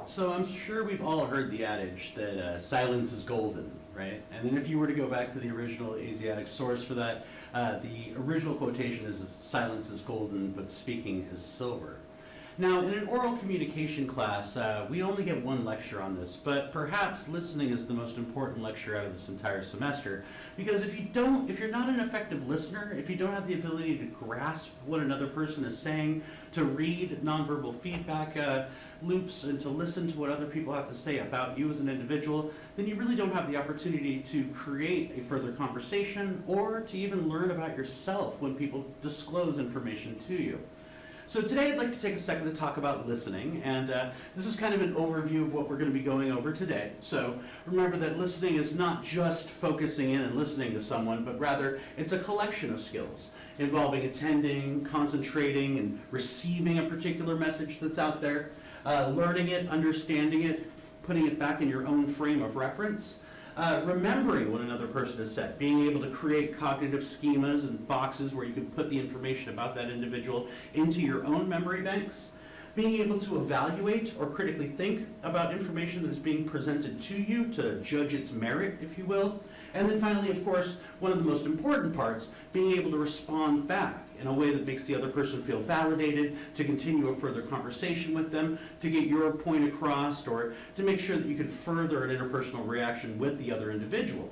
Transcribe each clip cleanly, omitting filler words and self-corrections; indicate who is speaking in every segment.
Speaker 1: So I'm sure we've all heard the adage that silence is golden, right? And then if you were to go back to the original Asiatic source for that, the original quotation is silence is golden, but speaking is silver. Now, in an oral communication class, we only get one lecture on this, but perhaps listening is the most important lecture out of this entire semester, because if you're not an effective listener, if you don't have the ability to grasp what another person is saying, to read nonverbal feedback loops, and to listen to what other people have to say about you as an individual, then you really don't have the opportunity to create a further conversation or to even learn about yourself when people disclose information to you. So today I'd like to take a second to talk about listening, and this is kind of an overview of what we're going to be going over today. So remember that listening is not just focusing in and listening to someone, but rather it's a collection of skills involving attending, concentrating, and receiving a particular message that's out there, learning it, understanding it, putting it back in your own frame of reference, remembering what another person has said, being able to create cognitive schemas and boxes where you can put the information about that individual into your own memory banks, being able to evaluate or critically think about information that is being presented to you to judge its merit, if you will, and then finally, of course, one of the most important parts, being able to respond back in a way that makes the other person feel validated, to continue a further conversation with them, to get your point across, or to make sure that you can further an interpersonal reaction with the other individual.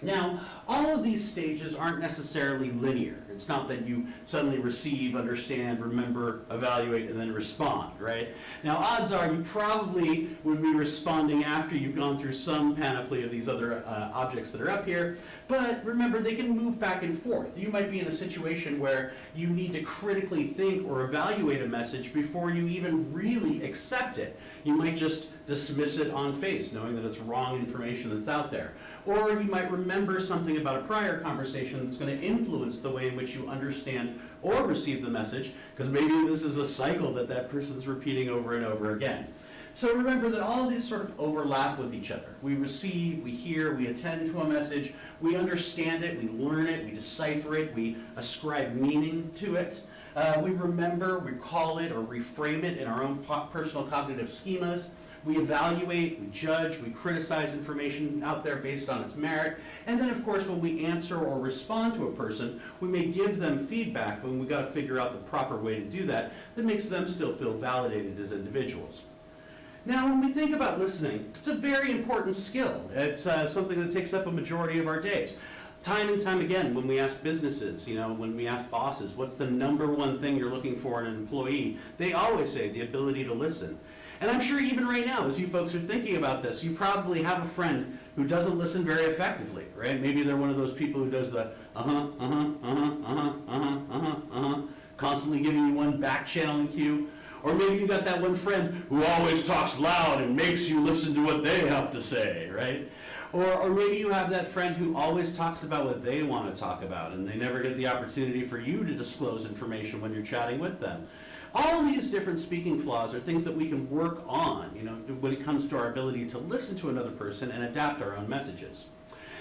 Speaker 1: Now, all of these stages aren't necessarily linear. It's not that you suddenly receive, understand, remember, evaluate, and then respond, right? Now, odds are you probably would be responding after you've gone through some panoply of these other objects that are up here, but remember, they can move back and forth. You might be in a situation where you need to critically think or evaluate a message before you even really accept it. You might just dismiss it on face, knowing that it's wrong information that's out there. Or you might remember something about a prior conversation that's going to influence the way in which you understand or receive the message, because maybe this is a cycle that that person's repeating over and over again. So remember that all of these sort of overlap with each other. We receive, we hear, we attend to a message, we understand it, we learn it, we decipher it, we ascribe meaning to it. We remember, recall it, or reframe it in our own personal cognitive schemas. We evaluate, we judge, we criticize information out there based on its merit. And then, of course, when we answer or respond to a person, we may give them feedback, but we've got to figure out the proper way to do that that makes them still feel validated as individuals. Now, when we think about listening, it's a very important skill. It's something that takes up a majority of our days. Time and time again, when we ask businesses, when we ask bosses, what's the number one thing you're looking for in an employee, they always say the ability to listen. And I'm sure even right now, as you folks are thinking about this, you probably have a friend who doesn't listen very effectively, right? Maybe they're one of those people who does the constantly giving you one back-channeling cue. Or maybe you got that one friend who always talks loud and makes you listen to what they have to say, right? Or maybe you have that friend who always talks about what they want to talk about, and they never get the opportunity for you to disclose information when you're chatting with them. All of these different speaking flaws are things that we can work on, when it comes to our ability to listen to another person and adapt our own messages.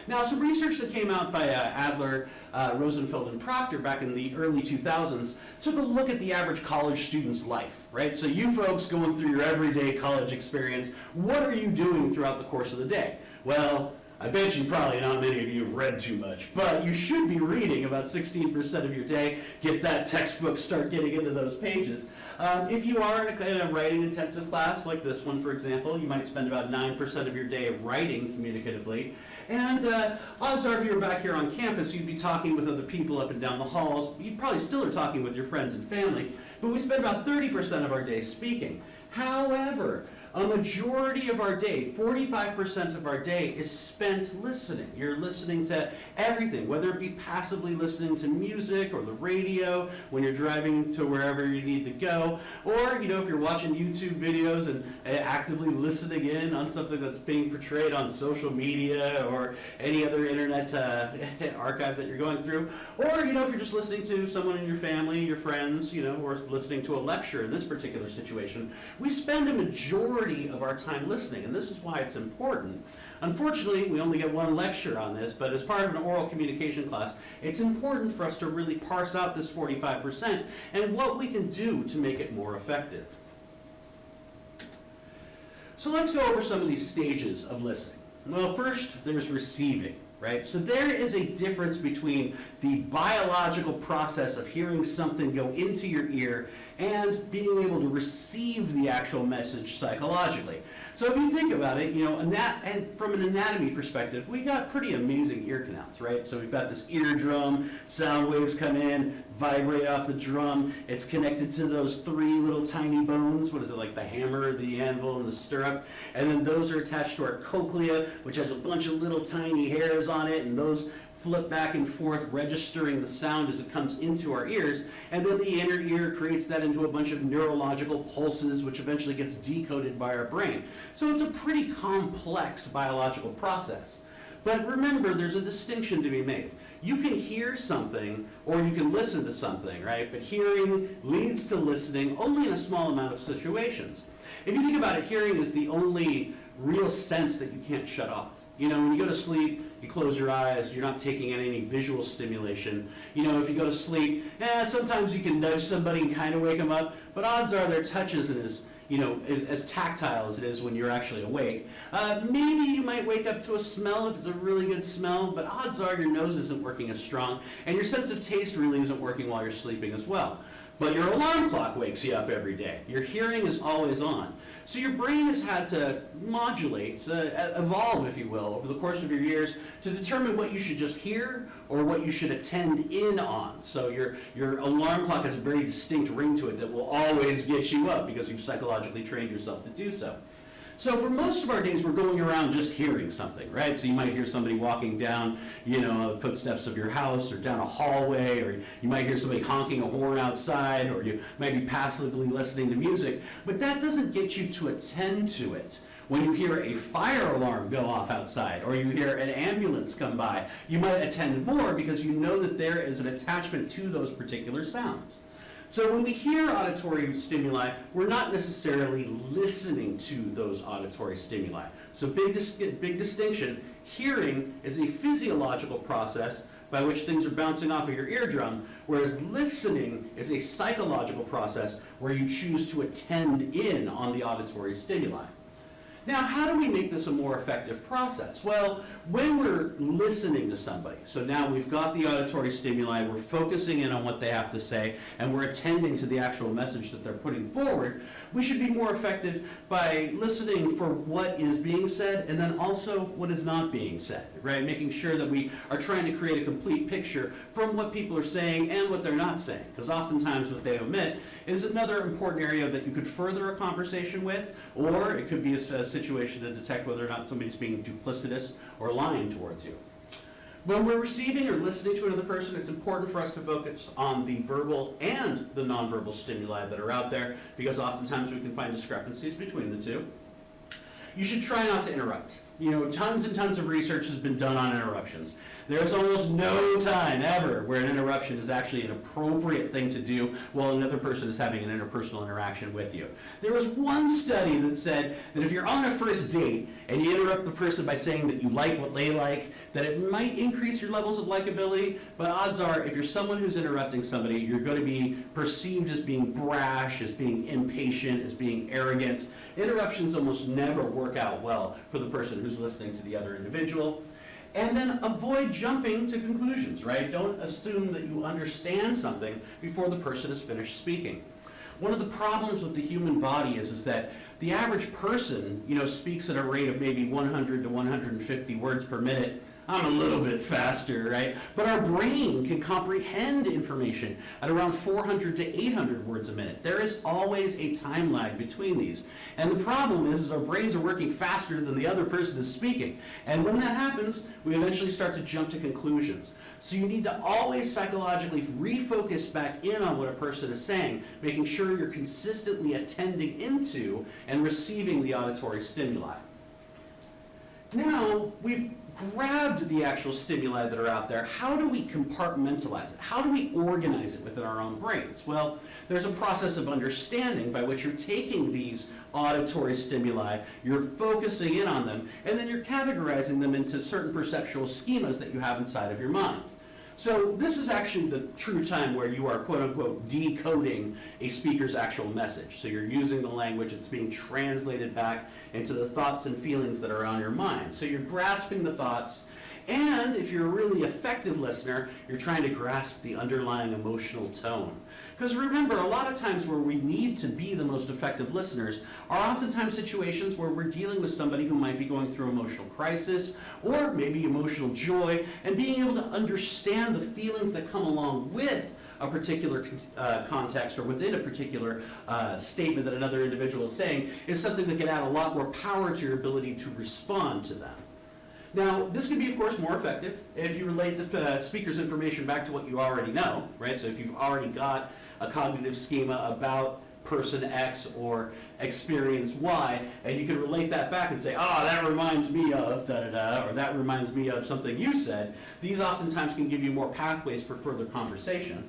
Speaker 1: Now, some research that came out by Adler, Rosenfeld, and Proctor back in the early 2000s took a look at the average college student's life, right? So you folks going through your everyday college experience, what are you doing throughout the course of the day? Well, I bet you probably not many of you have read too much, but you should be reading about 16% of your day. Get that textbook, start getting into those pages. If you are in a writing intensive class like this one, for example, you might spend about 9% of your day writing communicatively. And odds are if you were back here on campus, you'd be talking with other people up and down the halls. You probably still are talking with your friends and family, but we spend about 30% of our day speaking. However, a majority of our day, 45% of our day, is spent listening. You're listening to everything, whether it be passively listening to music or the radio when you're driving to wherever you need to go, or if you're watching YouTube videos and actively listening in on something that's being portrayed on social media or any other internet archive that you're going through, or if you're just listening to someone in your family, your friends, or listening to a lecture in this particular situation. We spend a majority of our time listening, and this is why it's important. Unfortunately, we only get one lecture on this, but as part of an oral communication class, it's important for us to really parse out this 45% and what we can do to make it more effective. So let's go over some of these stages of listening. Well, first, there's receiving, right? So there is a difference between the biological process of hearing something go into your ear and being able to receive the actual message psychologically. So if you think about it, and from an anatomy perspective, we got pretty amazing ear canals, right? So we've got this eardrum, sound waves come in, vibrate off the drum. It's connected to those three little tiny bones. What is it, like the hammer, the anvil, and the stirrup? And then those are attached to our cochlea, which has a bunch of little tiny hairs on it, and those flip back and forth, registering the sound as it comes into our ears. And then the inner ear creates that into a bunch of neurological pulses, which eventually gets decoded by our brain. So it's a pretty complex biological process. But remember, there's a distinction to be made. You can hear something or you can listen to something, right? But hearing leads to listening only in a small amount of situations. If you think about it, hearing is the only real sense that you can't shut off. When you go to sleep, you close your eyes, you're not taking in any visual stimulation. If you go to sleep, sometimes you can nudge somebody and kind of wake them up, but odds are their touch isn't as tactile as it is when you're actually awake. Maybe you might wake up to a smell if it's a really good smell, but odds are your nose isn't working as strong, and your sense of taste really isn't working while you're sleeping as well. But your alarm clock wakes you up every day. Your hearing is always on. So your brain has had to modulate, evolve, if you will, over the course of your years to determine what you should just hear or what you should attend in on. So your alarm clock has a very distinct ring to it that will always get you up because you've psychologically trained yourself to do so. So for most of our days, we're going around just hearing something, right? So you might hear somebody walking down, the footsteps of your house or down a hallway, or you might hear somebody honking a horn outside, or you might be passively listening to music, but that doesn't get you to attend to it. When you hear a fire alarm go off outside, or you hear an ambulance come by, you might attend more because you know that there is an attachment to those particular sounds. So when we hear auditory stimuli, we're not necessarily listening to those auditory stimuli. So big distinction, hearing is a physiological process by which things are bouncing off of your eardrum, whereas listening is a psychological process where you choose to attend in on the auditory stimuli. Now, how do we make this a more effective process? Well, when we're listening to somebody, so now we've got the auditory stimuli, we're focusing in on what they have to say, and we're attending to the actual message that they're putting forward, we should be more effective by listening for what is being said and then also what is not being said, right? Making sure that we are trying to create a complete picture from what people are saying and what they're not saying, because oftentimes what they omit is another important area that you could further a conversation with, or it could be a situation to detect whether or not somebody's being duplicitous or lying towards you. When we're receiving or listening to another person, it's important for us to focus on the verbal and the nonverbal stimuli that are out there, because oftentimes we can find discrepancies between the two. You should try not to interrupt. Tons and tons of research has been done on interruptions. There's almost no time ever where an interruption is actually an appropriate thing to do while another person is having an interpersonal interaction with you. There was one study that said that if you're on a first date and you interrupt the person by saying that you like what they like, that it might increase your levels of likability, but odds are if you're someone who's interrupting somebody, you're going to be perceived as being brash, as being impatient, as being arrogant. Interruptions almost never work out well for the person who's listening to the other individual. And then avoid jumping to conclusions, right? Don't assume that you understand something before the person is finished speaking. One of the problems with the human body is that the average person, speaks at a rate of maybe 100 to 150 words per minute. I'm a little bit faster, right? But our brain can comprehend information at around 400 to 800 words a minute. There is always a time lag between these. And the problem is our brains are working faster than the other person is speaking. And when that happens, we eventually start to jump to conclusions. So you need to always psychologically refocus back in on what a person is saying, making sure you're consistently attending into and receiving the auditory stimuli. Now, we've grabbed the actual stimuli that are out there. How do we compartmentalize it? How do we organize it within our own brains? Well, there's a process of understanding by which you're taking these auditory stimuli, you're focusing in on them, and then you're categorizing them into certain perceptual schemas that you have inside of your mind. So this is actually the true time where you are, quote unquote, decoding a speaker's actual message. So you're using the language, it's being translated back into the thoughts and feelings that are on your mind. So you're grasping the thoughts, and if you're a really effective listener, you're trying to grasp the underlying emotional tone. Because remember, a lot of times where we need to be the most effective listeners are oftentimes situations where we're dealing with somebody who might be going through emotional crisis or maybe emotional joy, and being able to understand the feelings that come along with a particular context or within a particular statement that another individual is saying is something that can add a lot more power to your ability to respond to them. Now, this can be, of course, more effective if you relate the speaker's information back to what you already know, right? So if you've already got a cognitive schema about person X or experience Y, and you can relate that back and say, oh, that reminds me of da-da-da, or that reminds me of something you said, these oftentimes can give you more pathways for further conversation.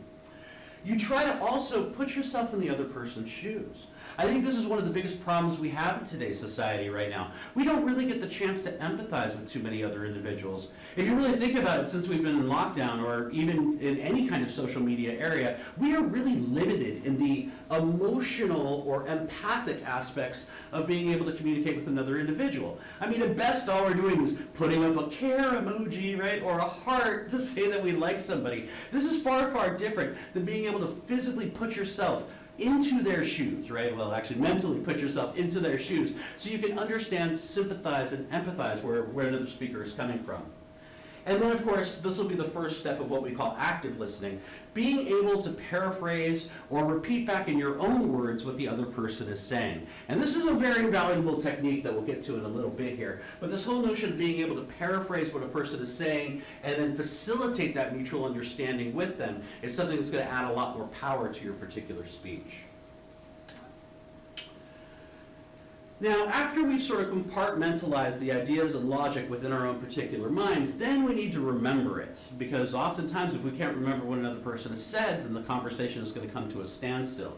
Speaker 1: You try to also put yourself in the other person's shoes. I think this is one of the biggest problems we have in today's society right now. We don't really get the chance to empathize with too many other individuals. If you really think about it, since we've been in lockdown or even in any kind of social media area, we are really limited in the emotional or empathic aspects of being able to communicate with another individual. I mean, at best, all we're doing is putting up a care emoji, right, or a heart to say that we like somebody. This is far, far different than being able to physically put yourself into their shoes, right? Well, actually mentally put yourself into their shoes so you can understand, sympathize, and empathize where another speaker is coming from. And then, of course, this will be the first step of what we call active listening, being able to paraphrase or repeat back in your own words what the other person is saying. And this is a very valuable technique that we'll get to in a little bit here. But this whole notion of being able to paraphrase what a person is saying and then facilitate that mutual understanding with them is something that's going to add a lot more power to your particular speech. Now, after we sort of compartmentalize the ideas and logic within our own particular minds, then we need to remember it. Because oftentimes if we can't remember what another person has said, then the conversation is going to come to a standstill.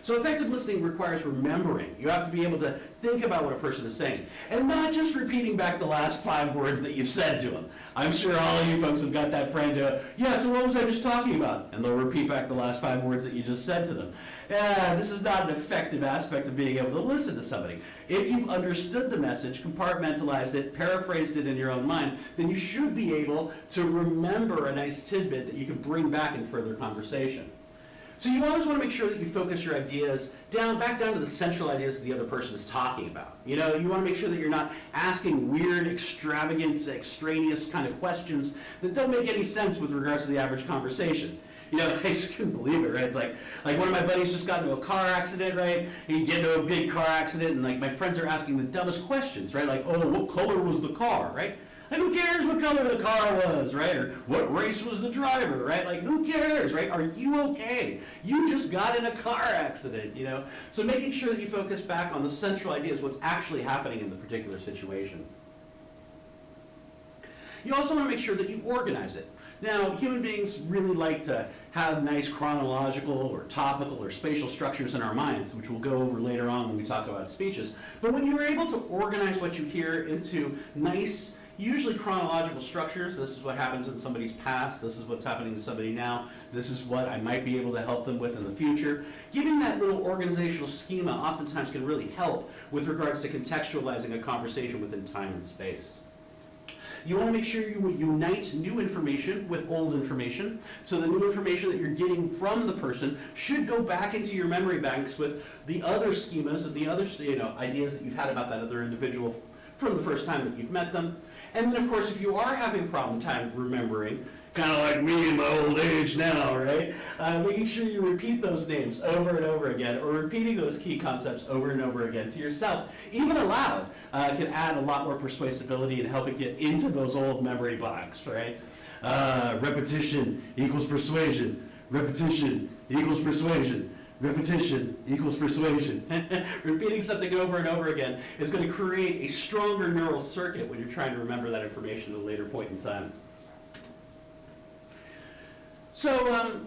Speaker 1: So effective listening requires remembering. You have to be able to think about what a person is saying, and not just repeating back the last 5 words that you've said to them. I'm sure all of you folks have got that friend who, yeah, so what was I just talking about? And they'll repeat back the last 5 words that you just said to them. This is not an effective aspect of being able to listen to somebody. If you've understood the message, compartmentalized it, paraphrased it in your own mind, then you should be able to remember a nice tidbit that you can bring back in further conversation. So you always want to make sure that you focus your ideas back down to the central ideas that the other person is talking about. You know, you want to make sure that you're not asking weird, extravagant, extraneous kind of questions that don't make any sense with regards to the average conversation. You know, I just couldn't believe it, right? It's like one of my buddies just got into a car accident, right? He get into a big car accident, and like my friends are asking the dumbest questions, right? Like, oh, what color was the car, right? Like, who cares what color the car was, right? Or what race was the driver, right? Like, who cares, right? Are you okay? You just got in a car accident, you know? So making sure that you focus back on the central ideas, what's actually happening in the particular situation. You also want to make sure that you organize it. Now, human beings really like to have nice chronological or topical or spatial structures in our minds, which we'll go over later on when we talk about speeches. But when you're able to organize what you hear into nice, usually chronological structures, this is what happens in somebody's past, this is what's happening to somebody now, this is what I might be able to help them with in the future. Giving that little organizational schema oftentimes can really help with regards to contextualizing a conversation within time and space. You want to make sure you unite new information with old information. So the new information that you're getting from the person should go back into your memory banks with the other schemas and the other ideas that you've had about that other individual from the first time that you've met them. And then, of course, if you are having a problem time remembering, kind of like me in my old age now, right? Making sure you repeat those names over and over again, or repeating those key concepts over and over again to yourself, even aloud, can add a lot more persuasibility and help it get into those old memory blocks, right? Repetition equals persuasion. Repetition equals persuasion. Repetition equals persuasion. Repeating something over and over again is going to create a stronger neural circuit when you're trying to remember that information at a later point in time. So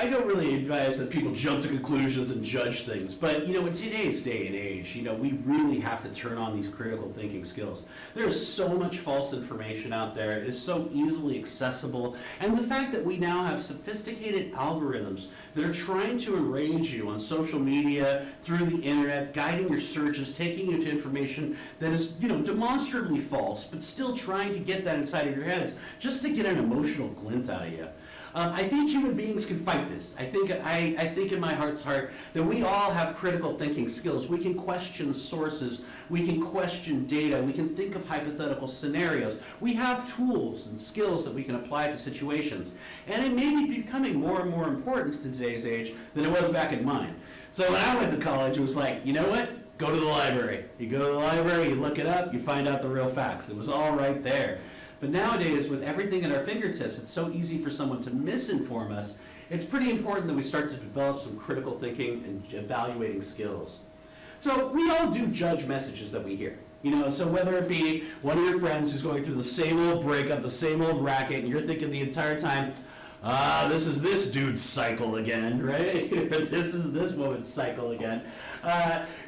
Speaker 1: I don't really advise that people jump to conclusions and judge things, but in today's day and age, we really have to turn on these critical thinking skills. There's so much false information out there. It is so easily accessible, and the fact that we now have sophisticated algorithms that are trying to enrage you on social media, through the internet, guiding your searches, taking you to information that is, demonstrably false, but still trying to get that inside of your heads just to get an emotional glint out of you. I think human beings can fight this. I think in my heart's heart that we all have critical thinking skills. We can question sources. We can question data. We can think of hypothetical scenarios. We have tools and skills that we can apply to situations. And it may be becoming more and more important in today's age than it was back in mine. So when I went to college, it was like, you know what? Go to the library. You go to the library, you look it up, you find out the real facts. It was all right there. But nowadays, with everything at our fingertips, it's so easy for someone to misinform us. It's pretty important that we start to develop some critical thinking and evaluating skills. So we all do judge messages that we hear. So whether it be one of your friends who's going through the same old breakup, the same old racket, and you're thinking the entire time, this is this dude's cycle again, right? Or this is this woman's cycle again.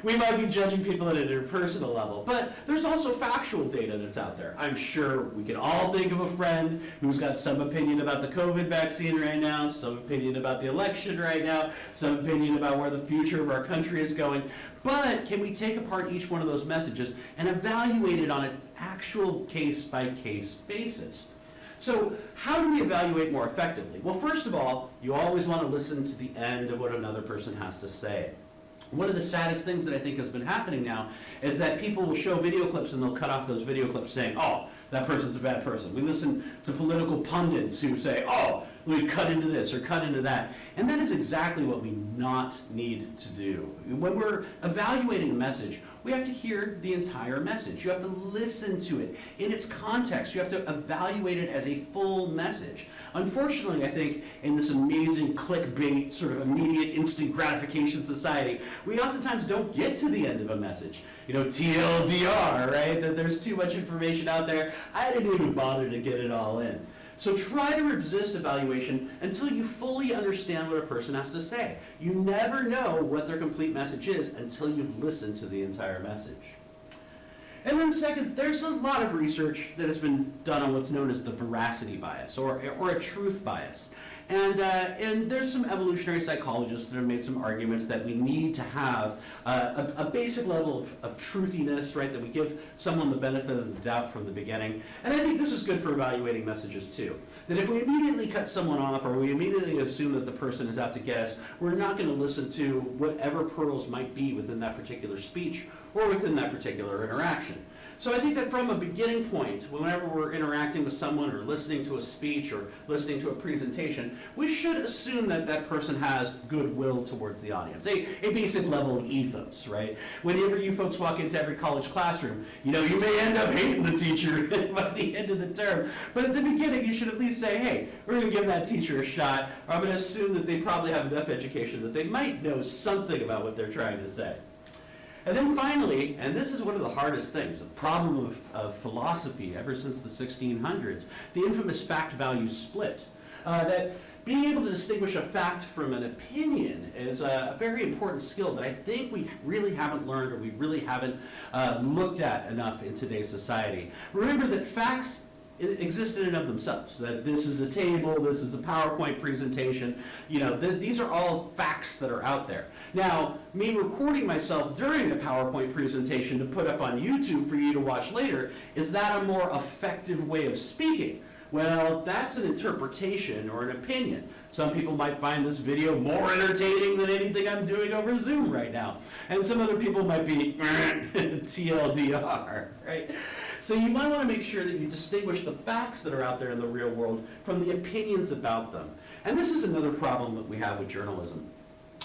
Speaker 1: We might be judging people at an interpersonal level, but there's also factual data that's out there. I'm sure we can all think of a friend who's got some opinion about the COVID vaccine right now, some opinion about the election right now, some opinion about where the future of our country is going. But can we take apart each one of those messages and evaluate it on an actual case-by-case basis? So how do we evaluate more effectively? Well, first of all, you always want to listen to the end of what another person has to say. One of the saddest things that I think has been happening now is that people will show video clips and they'll cut off those video clips saying, oh, that person's a bad person. We listen to political pundits who say, oh, we cut into this or cut into that. And that is exactly what we not need to do. When we're evaluating a message, we have to hear the entire message. You have to listen to it in its context. You have to evaluate it as a full message. Unfortunately, I think in this amazing clickbait, sort of immediate instant gratification society, we oftentimes don't get to the end of a message. TLDR, right? That there's too much information out there. I didn't even bother to get it all in. So try to resist evaluation until you fully understand what a person has to say. You never know what their complete message is until you've listened to the entire message. And then second, there's a lot of research that has been done on what's known as the veracity bias or a truth bias. And there's some evolutionary psychologists that have made some arguments that we need to have a basic level of truthiness, right, that we give someone the benefit of the doubt from the beginning. And I think this is good for evaluating messages too. That if we immediately cut someone off or we immediately assume that the person is out to get us, we're not going to listen to whatever pearls might be within that particular speech or within that particular interaction. So I think that from a beginning point, whenever we're interacting with someone or listening to a speech or listening to a presentation, we should assume that that person has goodwill towards the audience, a basic level of ethos, right? Whenever you folks walk into every college classroom, you may end up hating the teacher by the end of the term, but at the beginning you should at least say, hey, we're going to give that teacher a shot, or I'm going to assume that they probably have enough education that they might know something about what they're trying to say. And then finally, and this is one of the hardest things, a problem of philosophy ever since the 1600s, the infamous fact-value split. That being able to distinguish a fact from an opinion is a very important skill that I think we really haven't learned or we really haven't looked at enough in today's society. Remember that facts exist in and of themselves, that this is a table, this is a PowerPoint presentation, these are all facts that are out there. Now, me recording myself during a PowerPoint presentation to put up on YouTube for you to watch later, is that a more effective way of speaking? Well, that's an interpretation or an opinion. Some people might find this video more entertaining than anything I'm doing over Zoom right now. And some other people might be TLDR, right? So you might want to make sure that you distinguish the facts that are out there in the real world from the opinions about them. And this is another problem that we have with journalism.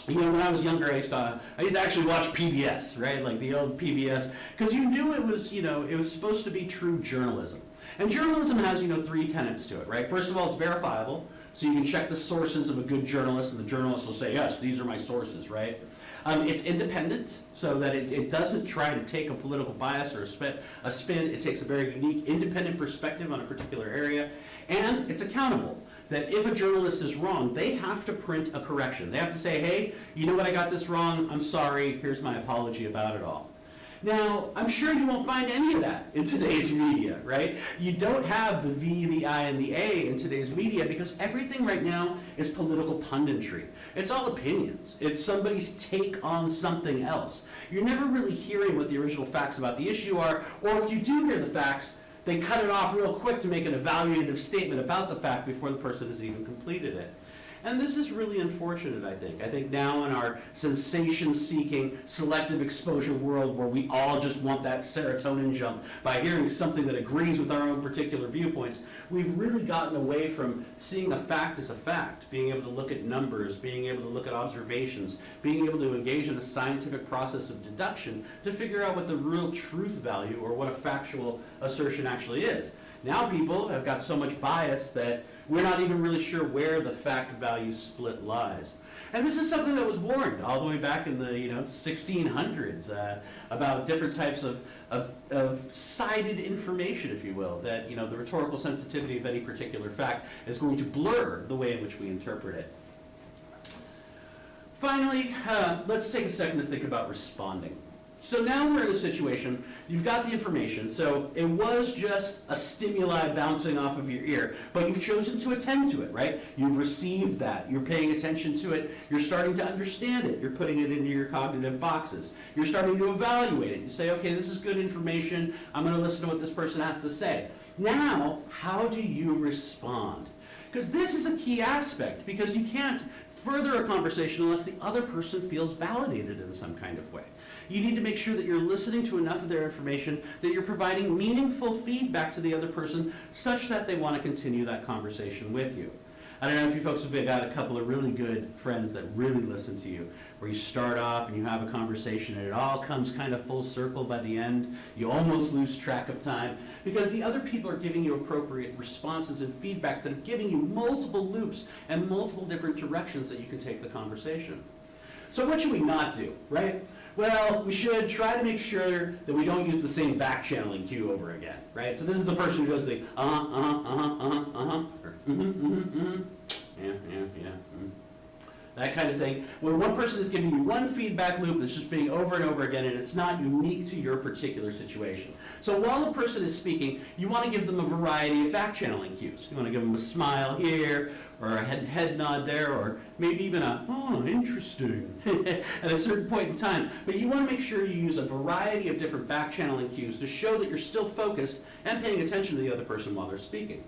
Speaker 1: When I was younger, I used to actually watch PBS, right? Like the old PBS, because you knew it was supposed to be true journalism. And journalism has, three tenets to it, right? First of all, it's verifiable, so you can check the sources of a good journalist, and the journalist will say, yes, these are my sources, right? It's independent, so that it doesn't try to take a political bias or a spin. It takes a very unique, independent perspective on a particular area, and it's accountable. That if a journalist is wrong, they have to print a correction. They have to say, hey, you know what, I got this wrong, I'm sorry, here's my apology about it all. Now, I'm sure you won't find any of that in today's media, right? You don't have the V, the I, and the A in today's media because everything right now is political punditry. It's all opinions. It's somebody's take on something else. You're never really hearing what the original facts about the issue are, or if you do hear the facts, they cut it off real quick to make an evaluative statement about the fact before the person has even completed it. And this is really unfortunate, I think. I think now in our sensation-seeking, selective exposure world where we all just want that serotonin jump by hearing something that agrees with our own particular viewpoints, we've really gotten away from seeing a fact as a fact, being able to look at numbers, being able to look at observations, being able to engage in a scientific process of deduction to figure out what the real truth value or what a factual assertion actually is. Now people have got so much bias that we're not even really sure where the fact-value split lies. And this is something that was warned all the way back in the 1600s about different types of cited information, if you will, that the rhetorical sensitivity of any particular fact is going to blur the way in which we interpret it. Finally, let's take a second to think about responding. So now we're in a situation, you've got the information, so it was just a stimuli bouncing off of your ear, but you've chosen to attend to it, right? You've received that, you're paying attention to it, you're starting to understand it, you're putting it into your cognitive boxes. You're starting to evaluate it. You say, okay, this is good information, I'm going to listen to what this person has to say. Now, how do you respond? Because this is a key aspect, because you can't further a conversation unless the other person feels validated in some kind of way. You need to make sure that you're listening to enough of their information, that you're providing meaningful feedback to the other person such that they want to continue that conversation with you. I don't know if you folks have got a couple of really good friends that really listen to you, where you start off and you have a conversation and it all comes kind of full circle by the end. You almost lose track of time because the other people are giving you appropriate responses and feedback that have given you multiple loops and multiple different directions that you can take the conversation. So what should we not do, right? Well, we should try to make sure that we don't use the same back-channeling cue over again, right? So this is the person who does the or yeah, that kind of thing. When one person is giving you one feedback loop that's just being over and over again, and it's not unique to your particular situation. So while the person is speaking, you want to give them a variety of back-channeling cues. You want to give them a smile here, or a head nod there, or maybe even a, oh, interesting, at a certain point in time. But you want to make sure you use a variety of different back-channeling cues to show that you're still focused and paying attention to the other person while they're speaking.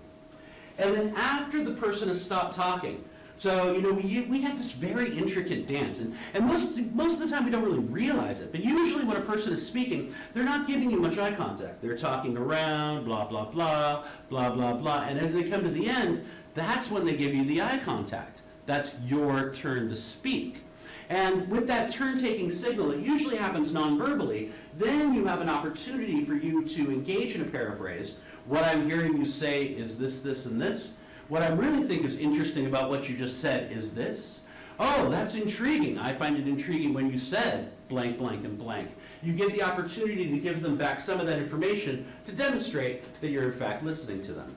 Speaker 1: And then after the person has stopped talking, so, we have this very intricate dance, and most of the time we don't really realize it, but usually when a person is speaking, they're not giving you much eye contact. They're talking around, blah, blah, blah, blah, blah, blah, and as they come to the end, that's when they give you the eye contact. That's your turn to speak. And with that turn-taking signal, it usually happens non-verbally, then you have an opportunity for you to engage in a paraphrase. What I'm hearing you say is this, this, and this. What I really think is interesting about what you just said is this. Oh, that's intriguing. I find it intriguing when you said blank, blank, and blank. You get the opportunity to give them back some of that information to demonstrate that you're in fact listening to them.